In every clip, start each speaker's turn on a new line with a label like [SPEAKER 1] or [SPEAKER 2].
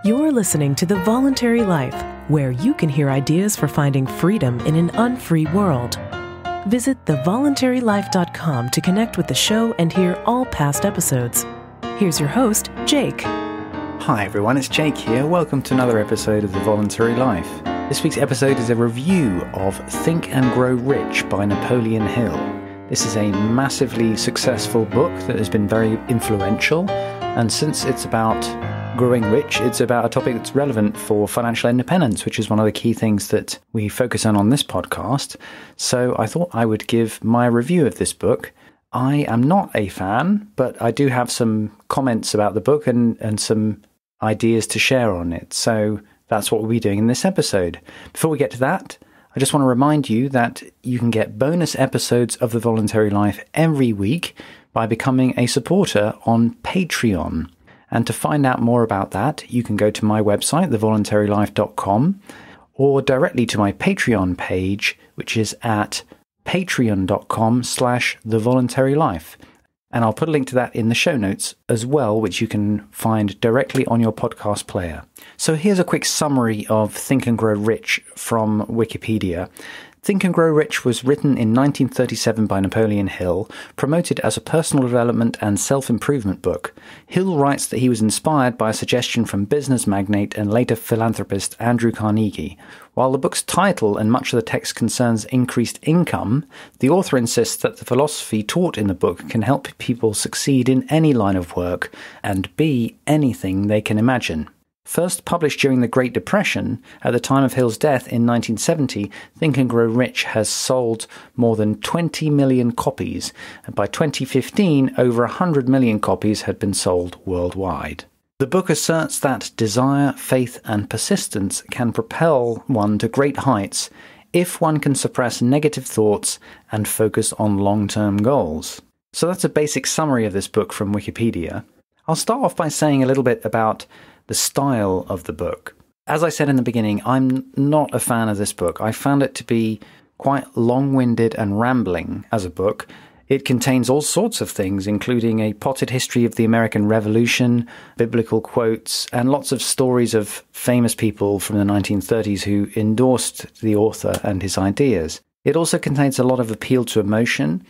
[SPEAKER 1] You're listening to The Voluntary Life, where you can hear ideas for finding freedom in an unfree world. Visit thevoluntarylife.com to connect with the show and hear all past episodes. Here's your host, Jake.
[SPEAKER 2] Hi everyone, it's Jake here. Welcome to another episode of The Voluntary Life. This week's episode is a review of Think and Grow Rich by Napoleon Hill. This is a massively successful book that has been very influential, and since it's about growing rich, it's about a topic that's relevant for financial independence, which is one of the key things that we focus on this podcast. So I thought I would give my review of this book. I am not a fan, but I do have some comments about the book and some ideas to share on it. So that's what we'll be doing in this episode. Before we get to that, I just want to remind you that you can get bonus episodes of The Voluntary Life every week by becoming a supporter on Patreon. And to find out more about that, you can go to my website, thevoluntarylife.com, or directly to my Patreon page, which is at patreon.com/thevoluntarylife. And I'll put a link to that in the show notes as well, which you can find directly on your podcast player. So here's a quick summary of Think and Grow Rich from Wikipedia. Think and Grow Rich was written in 1937 by Napoleon Hill, promoted as a personal development and self-improvement book. Hill writes that he was inspired by a suggestion from business magnate and later philanthropist Andrew Carnegie. While the book's title and much of the text concerns increased income, the author insists that the philosophy taught in the book can help people succeed in any line of work and be anything they can imagine. First published during the Great Depression, at the time of Hill's death in 1970, Think and Grow Rich has sold more than 20 million copies, and by 2015, over 100 million copies had been sold worldwide. The book asserts that desire, faith, and persistence can propel one to great heights if one can suppress negative thoughts and focus on long-term goals. So that's a basic summary of this book from Wikipedia. I'll start off by saying a little bit about the style of the book. As I said in the beginning, I'm not a fan of this book. I found it to be quite long-winded and rambling as a book. It contains all sorts of things, including a potted history of the American Revolution, biblical quotes, and lots of stories of famous people from the 1930s who endorsed the author and his ideas. It also contains a lot of appeal to emotion,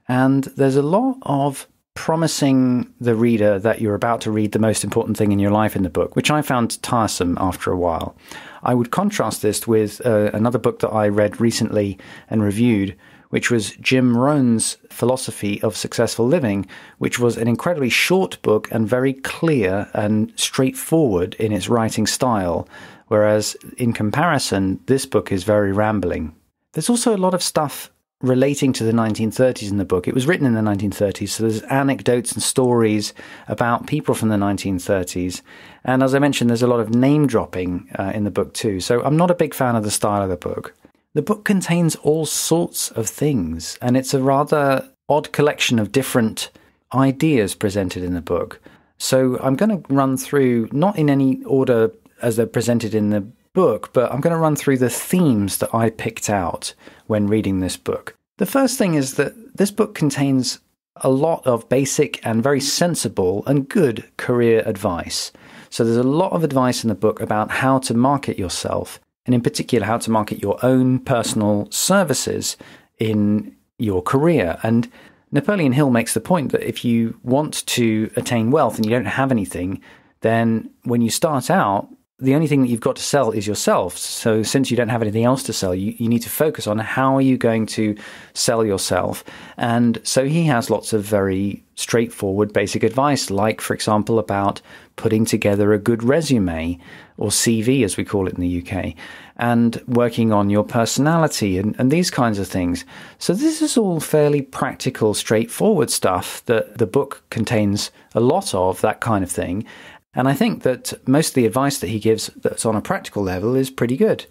[SPEAKER 2] and there's a lot of promising the reader that you're about to read the most important thing in your life in the book, which I found tiresome after a while. I would contrast this with another book that I read recently and reviewed, which was Jim Rohn's Philosophy of Successful Living, which was an incredibly short book and very clear and straightforward in its writing style, whereas in comparison, this book is very rambling. There's also a lot of stuff relating to the 1930s in the book. It was written in the 1930s, so there's anecdotes and stories about people from the 1930s. And as I mentioned, there's a lot of name-dropping in the book too. So I'm not a big fan of the style of the book. The book contains all sorts of things, and it's a rather odd collection of different ideas presented in the book. So I'm going to run through, not in any order as they're presented in the book, but I'm going to run through the themes that I picked out when reading this book. The first thing is that this book contains a lot of basic and very sensible and good career advice. So there's a lot of advice in the book about how to market yourself, and in particular how to market your own personal services in your career. And Napoleon Hill makes the point that if you want to attain wealth and you don't have anything, then when you start out, the only thing that you've got to sell is yourself. So since you don't have anything else to sell, you need to focus on how are you going to sell yourself. And so he has lots of very straightforward basic advice, like, for example, about putting together a good resume, or CV as we call it in the UK, and working on your personality and these kinds of things. So this is all fairly practical, straightforward stuff that the book contains a lot of, that kind of thing. And I think that most of the advice that he gives that's on a practical level is pretty good.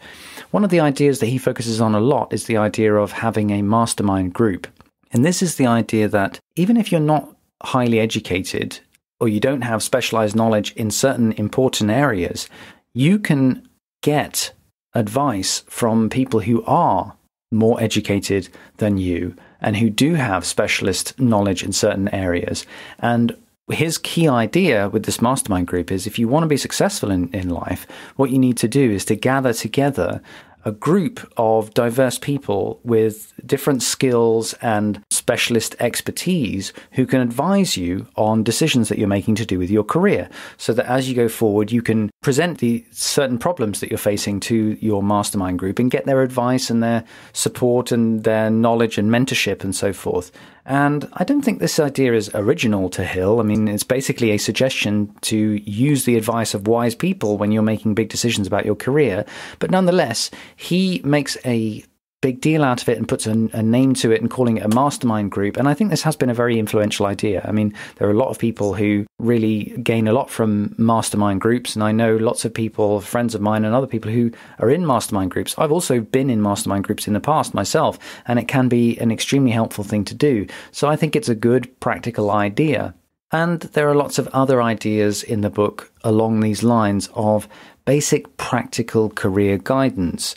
[SPEAKER 2] One of the ideas that he focuses on a lot is the idea of having a mastermind group. And this is the idea that even if you're not highly educated or you don't have specialized knowledge in certain important areas, you can get advice from people who are more educated than you and who do have specialist knowledge in certain areas. And his key idea with this mastermind group is if you want to be successful in life, what you need to do is to gather together a group of diverse people with different skills and specialist expertise who can advise you on decisions that you're making to do with your career, so that as you go forward, you can present the certain problems that you're facing to your mastermind group and get their advice and their support and their knowledge and mentorship and so forth. And I don't think this idea is original to Hill. I mean, it's basically a suggestion to use the advice of wise people when you're making big decisions about your career. But nonetheless, he makes a big deal out of it and puts a name to it and calling it a mastermind group. And I think this has been a very influential idea. I mean, there are a lot of people who really gain a lot from mastermind groups. And I know lots of people, friends of mine and other people who are in mastermind groups. I've also been in mastermind groups in the past myself, and it can be an extremely helpful thing to do. So I think it's a good practical idea. And there are lots of other ideas in the book along these lines of basic practical career guidance.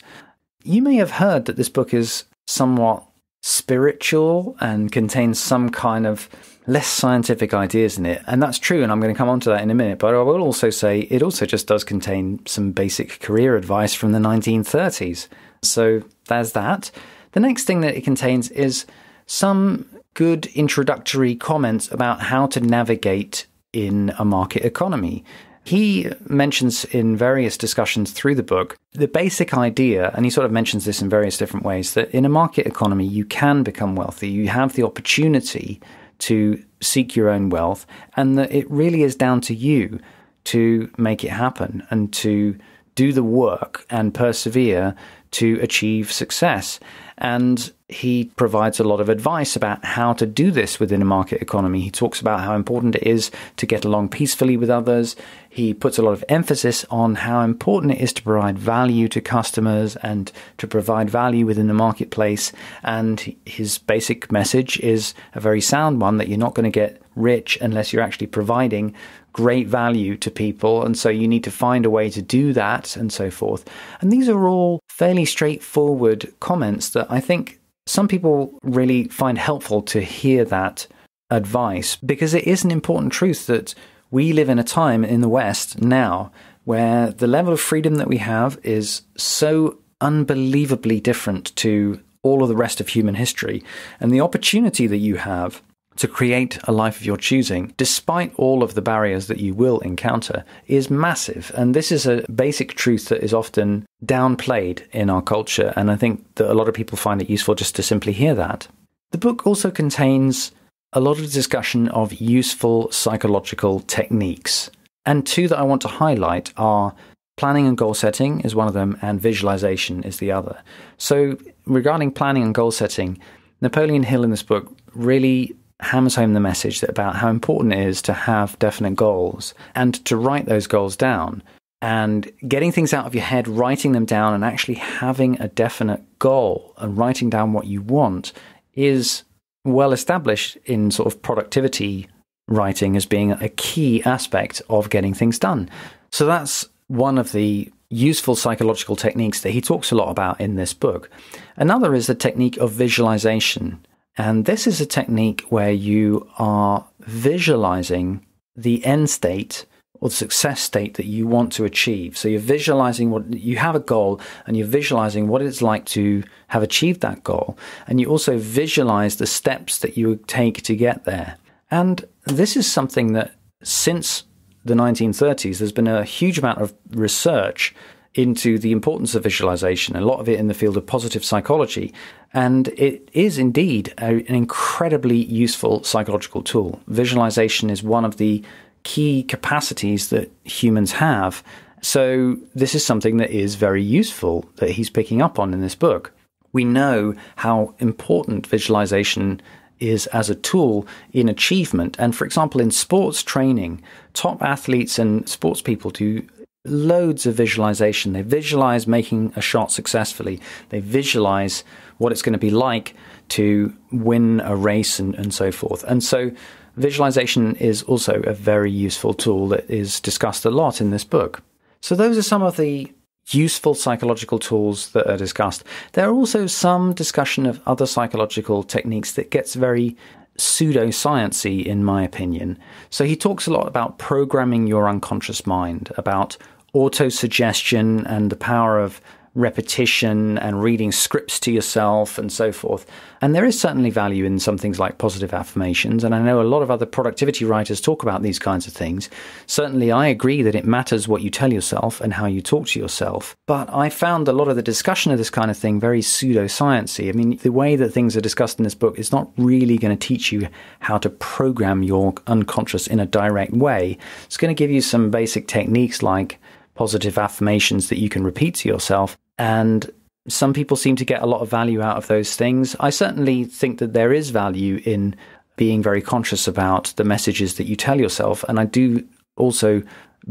[SPEAKER 2] You may have heard that this book is somewhat spiritual and contains some kind of less scientific ideas in it. And that's true, and I'm going to come on to that in a minute. But I will also say it also just does contain some basic career advice from the 1930s. So there's that. The next thing that it contains is some good introductory comments about how to navigate in a market economy. He mentions in various discussions through the book the basic idea, and he sort of mentions this in various different ways, that in a market economy you can become wealthy. You have the opportunity to seek your own wealth, and that it really is down to you to make it happen and to do the work and persevere to achieve success. And he provides a lot of advice about how to do this within a market economy. He talks about how important it is to get along peacefully with others. He puts a lot of emphasis on how important it is to provide value to customers and to provide value within the marketplace. And his basic message is a very sound one, that you're not going to get rich unless you're actually providing great value to people. And so you need to find a way to do that and so forth. And these are all fairly straightforward comments that I think some people really find helpful to hear that advice, because it is an important truth that we live in a time in the West now where the level of freedom that we have is so unbelievably different to all of the rest of human history. And the opportunity that you have to create a life of your choosing, despite all of the barriers that you will encounter, is massive. And this is a basic truth that is often downplayed in our culture. And I think that a lot of people find it useful just to simply hear that. The book also contains a lot of discussion of useful psychological techniques. And two that I want to highlight are planning and goal setting is one of them, and visualization is the other. So regarding planning and goal setting, Napoleon Hill in this book really hammers home the message that about how important it is to have definite goals and to write those goals down. And getting things out of your head, writing them down, and actually having a definite goal and writing down what you want is well established in sort of productivity writing as being a key aspect of getting things done. So that's one of the useful psychological techniques that he talks a lot about in this book. Another is the technique of visualization. And this is a technique where you are visualizing the end state or the success state that you want to achieve. So you're visualizing what you have a goal, and you're visualizing what it's like to have achieved that goal. And you also visualize the steps that you would take to get there. And this is something that since the 1930s, there's been a huge amount of research into the importance of visualization, a lot of it in the field of positive psychology. And it is indeed an incredibly useful psychological tool. Visualization is one of the key capacities that humans have. So this is something that is very useful that he's picking up on in this book. We know how important visualization is as a tool in achievement. And for example, in sports training, top athletes and sports people do loads of visualization. They visualize making a shot successfully. They visualize what it's going to be like to win a race and so forth. And so visualization is also a very useful tool that is discussed a lot in this book. So those are some of the useful psychological tools that are discussed. There are also some discussion of other psychological techniques that gets very pseudoscience-y, in my opinion. So he talks a lot about programming your unconscious mind, about autosuggestion and the power of repetition and reading scripts to yourself and so forth. And there is certainly value in some things like positive affirmations. And I know a lot of other productivity writers talk about these kinds of things. Certainly, I agree that it matters what you tell yourself and how you talk to yourself. But I found a lot of the discussion of this kind of thing very pseudoscience-y. I mean, the way that things are discussed in this book is not really going to teach you how to program your unconscious in a direct way. It's going to give you some basic techniques like positive affirmations that you can repeat to yourself. And some people seem to get a lot of value out of those things. I certainly think that there is value in being very conscious about the messages that you tell yourself. And I do also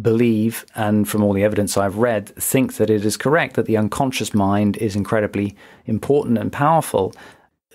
[SPEAKER 2] believe, and from all the evidence I've read, think that it is correct that the unconscious mind is incredibly important and powerful.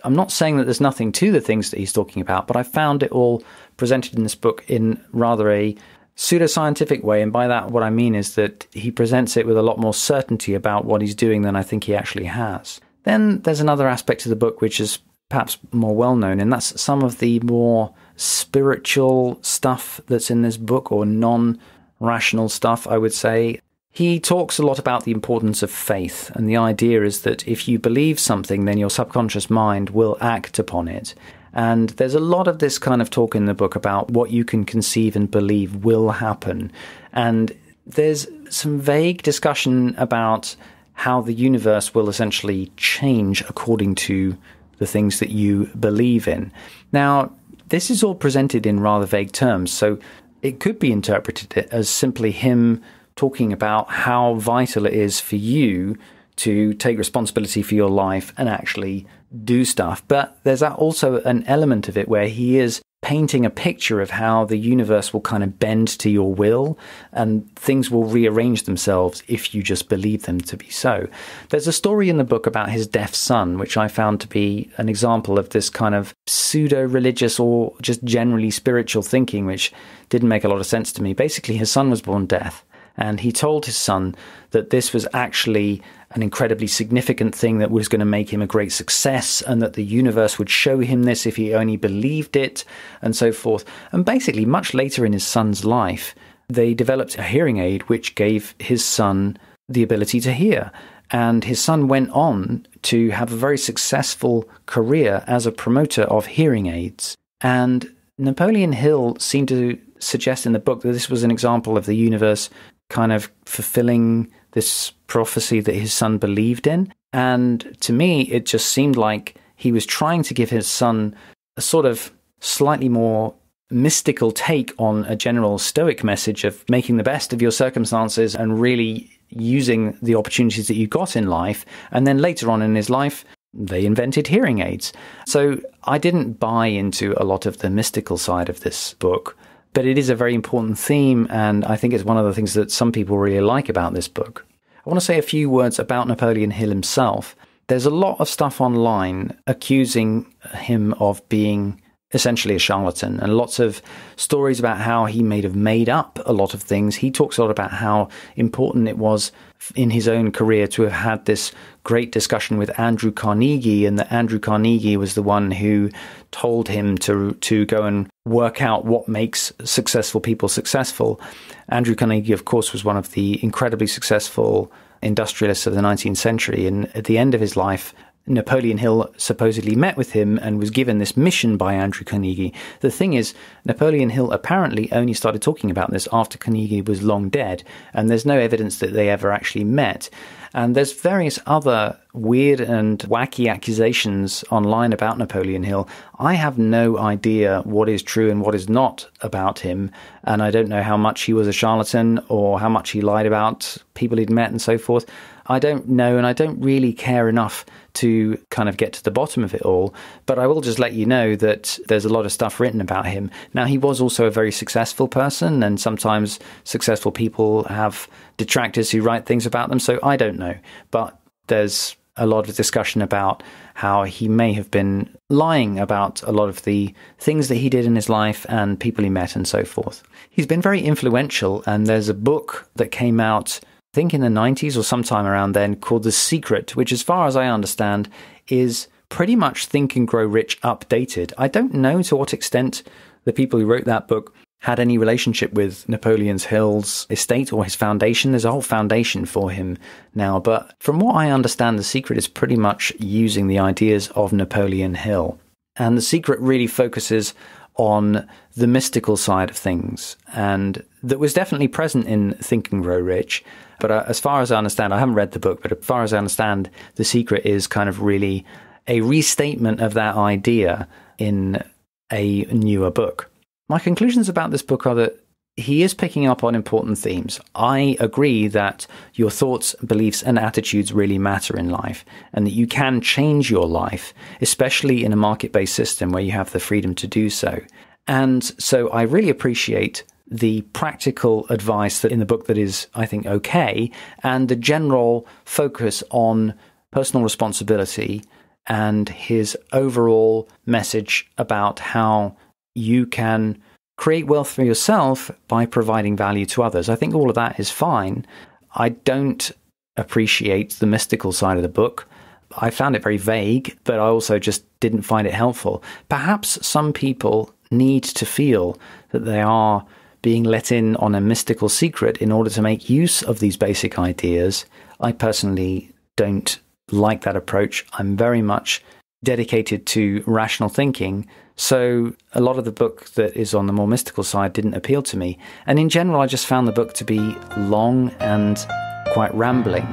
[SPEAKER 2] I'm not saying that there's nothing to the things that he's talking about, but I found it all presented in this book in rather a pseudoscientific way, and by that what I mean is that he presents it with a lot more certainty about what he's doing than I think he actually has. Then there's another aspect of the book which is perhaps more well known, and that's some of the more spiritual stuff that's in this book, or non-rational stuff, I would say. He talks a lot about the importance of faith, and the idea is that if you believe something, then your subconscious mind will act upon it. And there's a lot of this kind of talk in the book about what you can conceive and believe will happen. And there's some vague discussion about how the universe will essentially change according to the things that you believe in. Now, this is all presented in rather vague terms, so it could be interpreted as simply him talking about how vital it is for you to take responsibility for your life and actually do stuff. But there's also an element of it where he is painting a picture of how the universe will kind of bend to your will and things will rearrange themselves if you just believe them to be so. There's a story in the book about his deaf son, which I found to be an example of this kind of pseudo-religious or just generally spiritual thinking, which didn't make a lot of sense to me. Basically, his son was born deaf. And he told his son that this was actually an incredibly significant thing that was going to make him a great success, and that the universe would show him this if he only believed it, and so forth. And basically, much later in his son's life, they developed a hearing aid which gave his son the ability to hear. And his son went on to have a very successful career as a promoter of hearing aids. And Napoleon Hill seemed to suggest in the book that this was an example of the universe kind of fulfilling this prophecy that his son believed in. And to me, it just seemed like he was trying to give his son a sort of slightly more mystical take on a general Stoic message of making the best of your circumstances and really using the opportunities that you got in life. And then later on in his life, they invented hearing aids. So I didn't buy into a lot of the mystical side of this book. But it is a very important theme, and I think it's one of the things that some people really like about this book. I want to say a few words about Napoleon Hill himself. There's a lot of stuff online accusing him of being essentially a charlatan, and lots of stories about how he may have made up a lot of things. He talks a lot about how important it was in his own career to have had this great discussion with Andrew Carnegie, and that Andrew Carnegie was the one who told him to go and work out what makes successful people successful. Andrew Carnegie, of course, was one of the incredibly successful industrialists of the 19th century, and at the end of his life, Napoleon Hill supposedly met with him and was given this mission by Andrew Carnegie. The thing is, Napoleon Hill apparently only started talking about this after Carnegie was long dead, and there's no evidence that they ever actually met. And there's various other weird and wacky accusations online about Napoleon Hill. I have no idea what is true and what is not about him, and I don't know how much he was a charlatan or how much he lied about people he'd met and so forth. I don't know, and I don't really care enough to kind of get to the bottom of it all, but I will just let you know that there's a lot of stuff written about him. Now, he was also a very successful person, and sometimes successful people have detractors who write things about them, so I don't know. But there's a lot of discussion about how he may have been lying about a lot of the things that he did in his life and people he met and so forth. He's been very influential, and there's a book that came out I think in the 90s or sometime around then, called The Secret, which as far as I understand is pretty much Think and Grow Rich updated. I don't know to what extent the people who wrote that book had any relationship with Napoleon Hill's estate or his foundation. There's a whole foundation for him now. But from what I understand, The Secret is pretty much using the ideas of Napoleon Hill. And The Secret really focuses on the mystical side of things. And that was definitely present in Think and Grow Rich. But as far as I understand, I haven't read the book, but as far as I understand, The Secret is kind of really a restatement of that idea in a newer book. My conclusions about this book are that he is picking up on important themes. I agree that your thoughts, beliefs, and attitudes really matter in life, and that you can change your life, especially in a market-based system where you have the freedom to do so. And so I really appreciate the practical advice that in the book that is, I think, okay, and the general focus on personal responsibility and his overall message about how you can create wealth for yourself by providing value to others. I think all of that is fine. I don't appreciate the mystical side of the book. I found it very vague, but I also just didn't find it helpful. Perhaps some people need to feel that they are being let in on a mystical secret in order to make use of these basic ideas. I personally don't like that approach. I'm very much dedicated to rational thinking. So a lot of the book that is on the more mystical side didn't appeal to me. And in general, I just found the book to be long and quite rambling.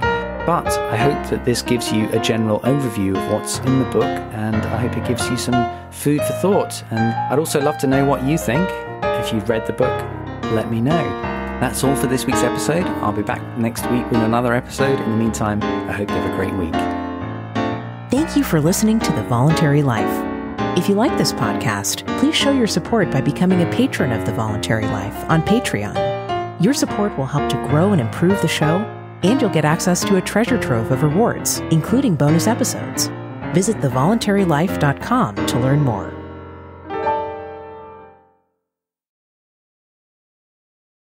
[SPEAKER 2] But I hope that this gives you a general overview of what's in the book, and I hope it gives you some food for thought. And I'd also love to know what you think. If you've read the book, let me know. That's all for this week's episode. I'll be back next week with another episode. In the meantime, I hope you have a great week.
[SPEAKER 1] Thank you for listening to The Voluntary Life. If you like this podcast, please show your support by becoming a patron of The Voluntary Life on Patreon. Your support will help to grow and improve the show, and you'll get access to a treasure trove of rewards, including bonus episodes. Visit thevoluntarylife.com to learn more.